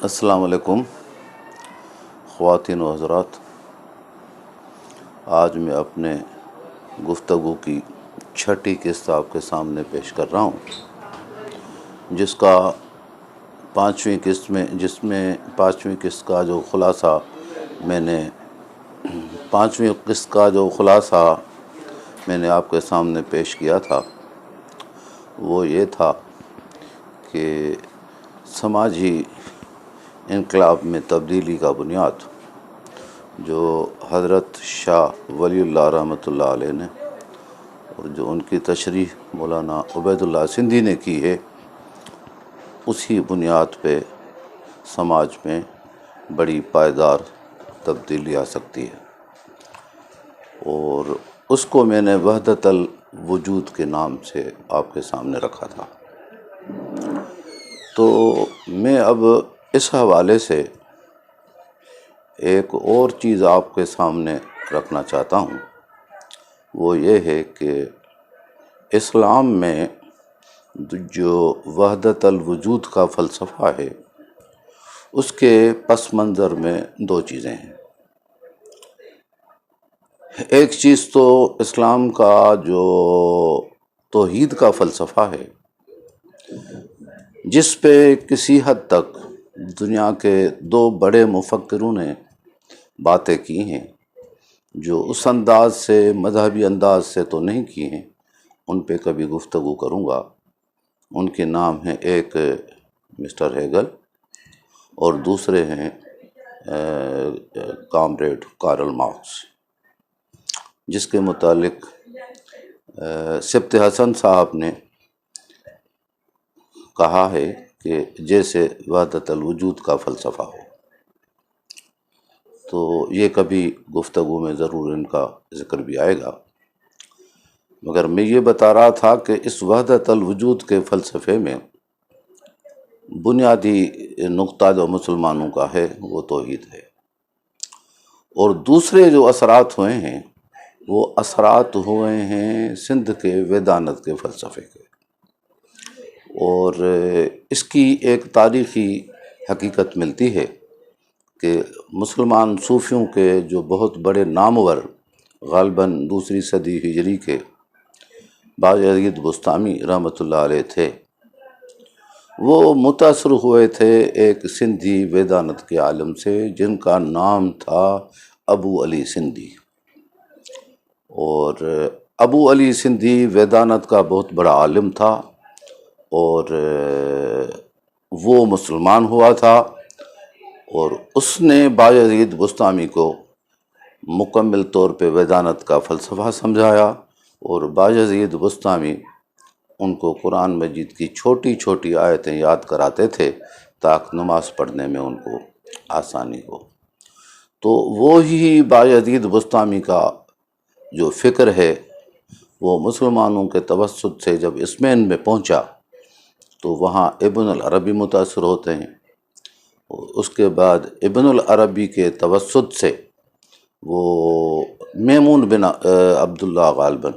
السلام علیکم خواتین و حضرات، آج میں اپنے گفتگو کی چھٹی قسط آپ کے سامنے پیش کر رہا ہوں، جس کا پانچویں قسط کا جو خلاصہ میں نے آپ کے سامنے پیش کیا تھا وہ یہ تھا کہ سماجی انقلاب میں تبدیلی کا بنیاد جو حضرت شاہ ولی اللہ رحمۃ اللہ علیہ نے اور جو ان کی تشریح مولانا عبید اللہ سندھی نے کی ہے، اسی بنیاد پہ سماج میں بڑی پائیدار تبدیلی آ سکتی ہے، اور اس کو میں نے وحدت الوجود کے نام سے آپ کے سامنے رکھا تھا۔ تو میں اب اس حوالے سے ایک اور چیز آپ کے سامنے رکھنا چاہتا ہوں، وہ یہ ہے کہ اسلام میں جو وحدت الوجود کا فلسفہ ہے، اس کے پس منظر میں دو چیزیں ہیں۔ ایک چیز تو اسلام کا جو توحید کا فلسفہ ہے، جس پہ کسی حد تک دنیا کے دو بڑے مفکروں نے باتیں کی ہیں، جو اس انداز سے مذہبی انداز سے تو نہیں کی ہیں، ان پہ کبھی گفتگو کروں گا۔ ان کے نام ہیں ایک مسٹر ہیگل اور دوسرے ہیں کامریڈ کارل مارکس، جس کے متعلق سبط حسن صاحب نے کہا ہے کہ جیسے وحدت الوجود کا فلسفہ ہو۔ تو یہ کبھی گفتگو میں ضرور ان کا ذکر بھی آئے گا، مگر میں یہ بتا رہا تھا کہ اس وحدت الوجود کے فلسفے میں بنیادی نقطہ جو مسلمانوں کا ہے وہ توحید ہے، اور دوسرے جو اثرات ہوئے ہیں وہ اثرات ہوئے ہیں سندھ کے ویدانت کے فلسفے کے، اور اس کی ایک تاریخی حقیقت ملتی ہے کہ مسلمان صوفیوں کے جو بہت بڑے نامور غالباً دوسری صدی ہجری کے باجید بستامی رحمۃ اللہ علیہ تھے، وہ متاثر ہوئے تھے ایک سندھی ویدانت کے عالم سے جن کا نام تھا ابو علی سندھی۔ اور ابو علی سندھی ویدانت کا بہت بڑا عالم تھا، اور وہ مسلمان ہوا تھا، اور اس نے باجید بستامی کو مکمل طور پہ ویدانت کا فلسفہ سمجھایا، اور باجید بستامی ان کو قرآن مجید کی چھوٹی چھوٹی آیتیں یاد کراتے تھے تاکہ نماز پڑھنے میں ان کو آسانی ہو۔ تو وہی باجید بستامی کا جو فکر ہے وہ مسلمانوں کے توسط سے جب اسپین میں پہنچا تو وہاں ابن العربی متاثر ہوتے ہیں، اور اس کے بعد ابن العربی کے توسط سے وہ میمون بن عبداللہ غالباً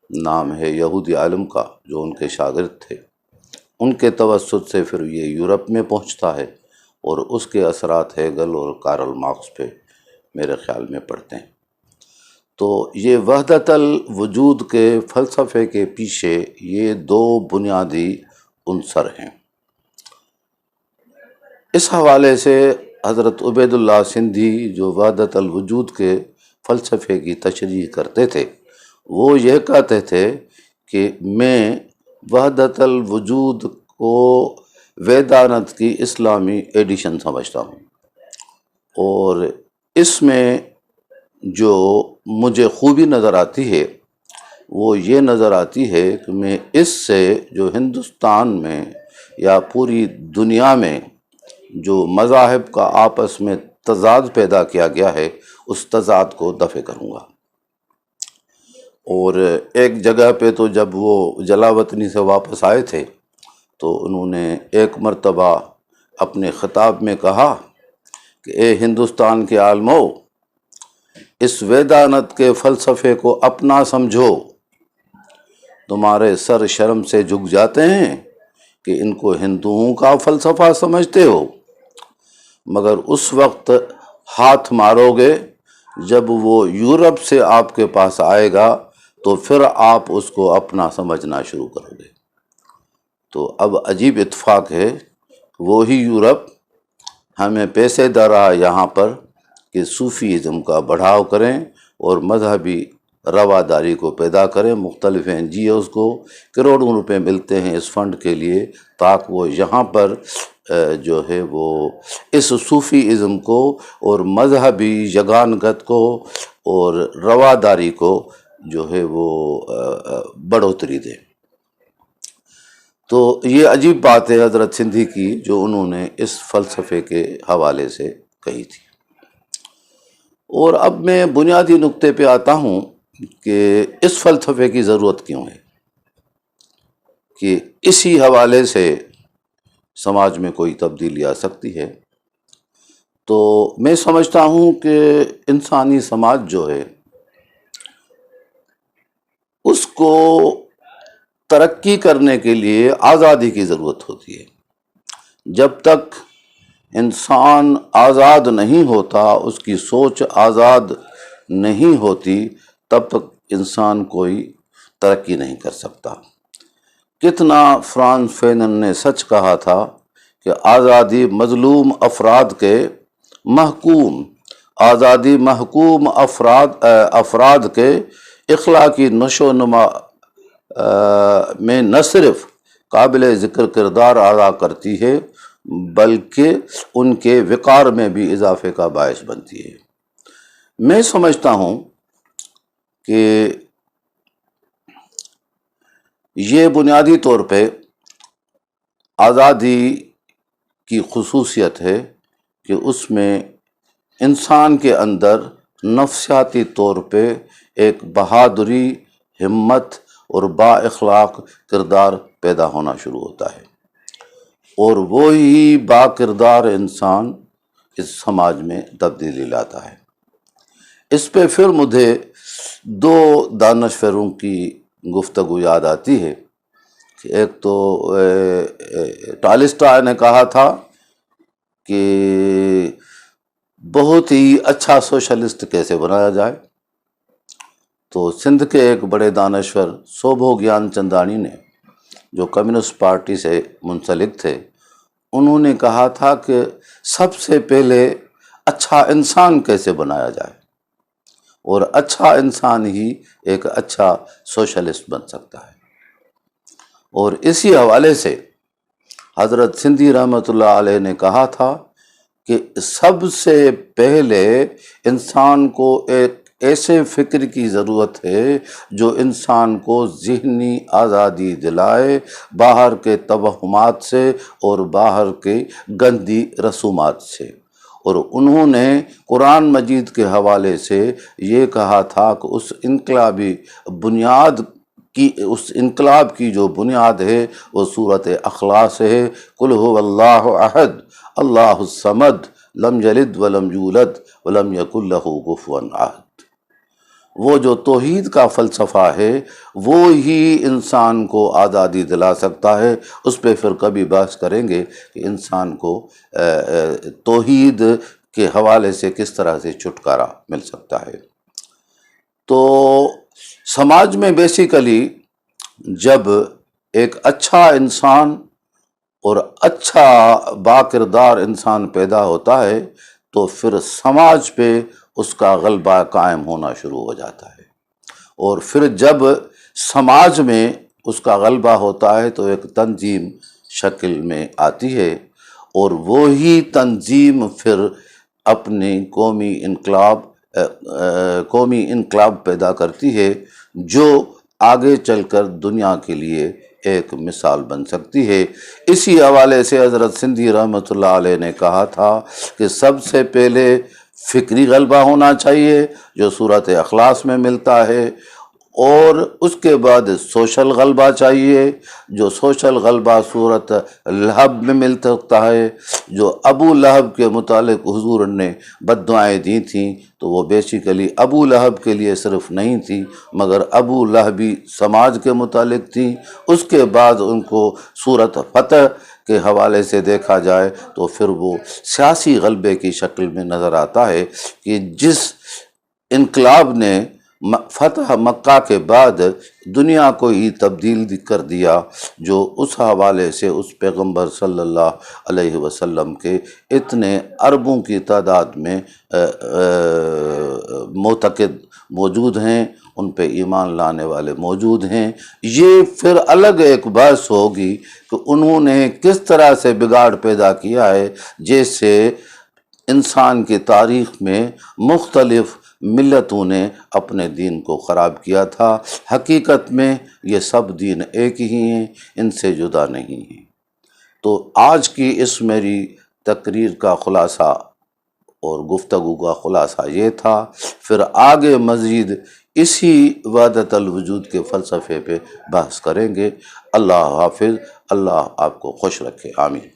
نام ہے یہودی عالم کا جو ان کے شاگرد تھے، ان کے توسط سے پھر یہ یورپ میں پہنچتا ہے، اور اس کے اثرات ہیگل اور کارل مارکس پہ میرے خیال میں پڑتے ہیں۔ تو یہ وحدت الوجود کے فلسفے کے پیچھے یہ دو بنیادی عنصر ہیں۔ اس حوالے سے حضرت عبید اللہ سندھی جو وحدت الوجود کے فلسفے کی تشریح کرتے تھے، وہ یہ کہتے تھے کہ میں وحدت الوجود کو ویدانت کی اسلامی ایڈیشن سمجھتا ہوں، اور اس میں جو مجھے خوبی نظر آتی ہے وہ یہ نظر آتی ہے کہ میں اس سے جو ہندوستان میں یا پوری دنیا میں جو مذاہب کا آپس میں تضاد پیدا کیا گیا ہے اس تضاد کو دفع کروں گا۔ اور ایک جگہ پہ تو جب وہ جلاوطنی سے واپس آئے تھے تو انہوں نے ایک مرتبہ اپنے خطاب میں کہا کہ اے ہندوستان کے عالمو، اس ویدانت کے فلسفے کو اپنا سمجھو، تمہارے سر شرم سے جھک جاتے ہیں کہ ان کو ہندوؤں کا فلسفہ سمجھتے ہو۔ مگر اس وقت ہاتھ مارو گے جب وہ یورپ سے آپ کے پاس آئے گا تو پھر آپ اس کو اپنا سمجھنا شروع کرو گے۔ تو اب عجیب اتفاق ہے، وہی یورپ ہمیں پیسے دے رہا ہے یہاں پر کہ صوفیزم کا بڑھاؤ کریں اور مذہبی رواداری کو پیدا کریں۔ مختلف این جی اوز کو کروڑوں روپے ملتے ہیں اس فنڈ کے لیے تاکہ وہ یہاں پر جو ہے وہ اس صوفیزم کو اور مذہبی یگانگت کو اور رواداری کو جو ہے وہ بڑھوتری دیں۔ تو یہ عجیب بات ہے حضرت سندھی کی جو انہوں نے اس فلسفے کے حوالے سے کہی تھی۔ اور اب میں بنیادی نقطے پہ آتا ہوں کہ اس فلسفے کی ضرورت کیوں ہے، کہ اسی حوالے سے سماج میں کوئی تبدیلی آ سکتی ہے۔ تو میں سمجھتا ہوں کہ انسانی سماج جو ہے اس کو ترقی کرنے کے لیے آزادی کی ضرورت ہوتی ہے۔ جب تک انسان آزاد نہیں ہوتا، اس کی سوچ آزاد نہیں ہوتی، تب تک انسان کوئی ترقی نہیں کر سکتا۔ کتنا فرانس فینن نے سچ کہا تھا کہ آزادی مظلوم افراد کے محکوم آزادی محکوم افراد کے اخلاقی نشو و نما میں نہ صرف قابل ذکر کردار ادا کرتی ہے بلکہ ان کے وقار میں بھی اضافے کا باعث بنتی ہے۔ میں سمجھتا ہوں کہ یہ بنیادی طور پہ آزادی کی خصوصیت ہے کہ اس میں انسان کے اندر نفسیاتی طور پہ ایک بہادری، ہمت اور با اخلاق کردار پیدا ہونا شروع ہوتا ہے، اور وہی با کردار انسان اس سماج میں تبدیلی لاتا ہے۔ اس پہ پھر مجھے دو دانشوروں کی گفتگو یاد آتی ہے کہ ایک تو ٹالسٹائے نے کہا تھا کہ بہت ہی اچھا سوشلسٹ کیسے بنایا جائے، تو سندھ کے ایک بڑے دانشور سوبھو گیان چندانی نے جو کمیونسٹ پارٹی سے منسلک تھے، انہوں نے کہا تھا کہ سب سے پہلے اچھا انسان کیسے بنایا جائے، اور اچھا انسان ہی ایک اچھا سوشلسٹ بن سکتا ہے۔ اور اسی حوالے سے حضرت سندھی رحمۃ اللہ علیہ نے کہا تھا کہ سب سے پہلے انسان کو ایک ایسے فکر کی ضرورت ہے جو انسان کو ذہنی آزادی دلائے باہر کے توہمات سے اور باہر کے گندی رسومات سے۔ اور انہوں نے قرآن مجید کے حوالے سے یہ کہا تھا کہ اس انقلاب کی جو بنیاد ہے وہ سورۃ اخلاص ہے۔ قل هو اللہ احد اللہ الصمد لم یلد ولم یولد ولم یکن لہ کفوا احد۔ وہ جو توحید کا فلسفہ ہے وہ ہی انسان کو آزادی دلا سکتا ہے۔ اس پہ پھر کبھی بحث کریں گے کہ انسان کو توحید کے حوالے سے کس طرح سے چھٹکارا مل سکتا ہے۔ تو سماج میں بیسیکلی جب ایک اچھا انسان اور اچھا باکردار انسان پیدا ہوتا ہے تو پھر سماج پہ اس کا غلبہ قائم ہونا شروع ہو جاتا ہے، اور پھر جب سماج میں اس کا غلبہ ہوتا ہے تو ایک تنظیم شکل میں آتی ہے، اور وہی تنظیم پھر اپنی قومی انقلاب پیدا کرتی ہے جو آگے چل کر دنیا کے لیے ایک مثال بن سکتی ہے۔ اسی حوالے سے حضرت سندھی رحمۃ اللہ علیہ نے کہا تھا کہ سب سے پہلے فکری غلبہ ہونا چاہیے جو سورۃ اخلاص میں ملتا ہے، اور اس کے بعد سوشل غلبہ چاہیے، جو سوشل غلبہ صورت لہب میں مل سکتا ہے۔ جو ابو لہب کے متعلق حضور نے بد دعائیں دی تھیں تو وہ بیسیکلی ابو لہب کے لیے صرف نہیں تھی، مگر ابو لہبی سماج کے متعلق تھی۔ اس کے بعد ان کو صورت فتح کے حوالے سے دیکھا جائے تو پھر وہ سیاسی غلبے کی شکل میں نظر آتا ہے کہ جس انقلاب نے فتح مکہ کے بعد دنیا کو ہی تبدیل کر دیا، جو اس حوالے سے اس پیغمبر صلی اللہ علیہ وسلم کے اتنے اربوں کی تعداد میں معتقد موجود ہیں، ان پہ ایمان لانے والے موجود ہیں۔ یہ پھر الگ ایک بحث ہوگی کہ انہوں نے کس طرح سے بگاڑ پیدا کیا ہے، جیسے انسان کی تاریخ میں مختلف ملتوں نے اپنے دین کو خراب کیا تھا۔ حقیقت میں یہ سب دین ایک ہی ہیں، ان سے جدا نہیں ہیں۔ تو آج کی اس میری تقریر کا خلاصہ اور گفتگو کا خلاصہ یہ تھا، پھر آگے مزید اسی وحدت الوجود کے فلسفے پہ بحث کریں گے۔ اللہ حافظ، اللہ آپ کو خوش رکھے، آمین۔